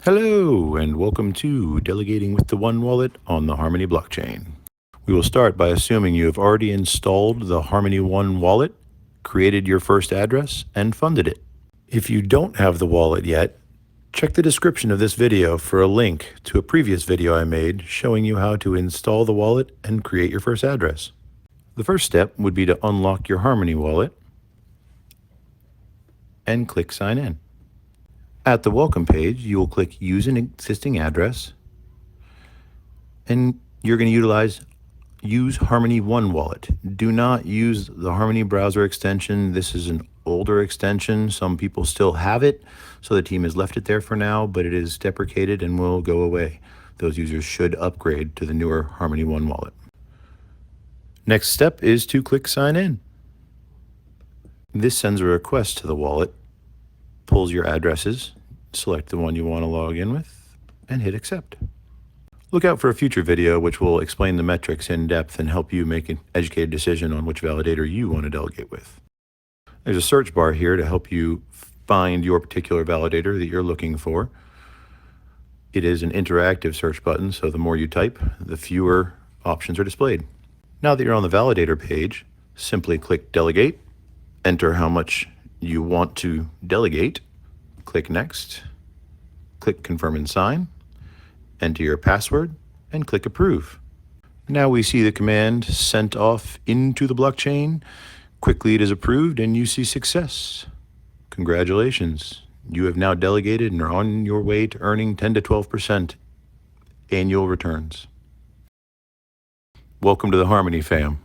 Hello, and welcome to Delegating with the One Wallet on the Harmony blockchain. We will start by assuming you have already installed the Harmony One wallet, created your first address, and funded it. If you don't have the wallet yet, check the description of this video for a link to a previous video I made showing you how to install the wallet and create your first address. The first step would be to unlock your Harmony wallet and click Sign In. At the welcome page, you will click Use an existing address, and you're going to use Harmony One Wallet. Do not use the Harmony browser extension. This is an older extension. Some people still have it, so the team has left it there for now, but it is deprecated and will go away. Those users should upgrade to the newer Harmony One Wallet. Next step is to click Sign In. This sends a request to the wallet, pulls your addresses, select the one you want to log in with, and hit Accept. Look out for a future video which will explain the metrics in depth and help you make an educated decision on which validator you want to delegate with. There's a search bar here to help you find your particular validator that you're looking for. It is an interactive search button, so the more you type, the fewer options are displayed. Now that you're on the validator page, simply click Delegate, enter how much you want to delegate, click Next, click Confirm and Sign, enter your password, and click Approve. Now we see the command sent off into the blockchain. Quickly it is approved and you see success. Congratulations. You have now delegated and are on your way to earning 10 to 12% annual returns. Welcome to the Harmony fam.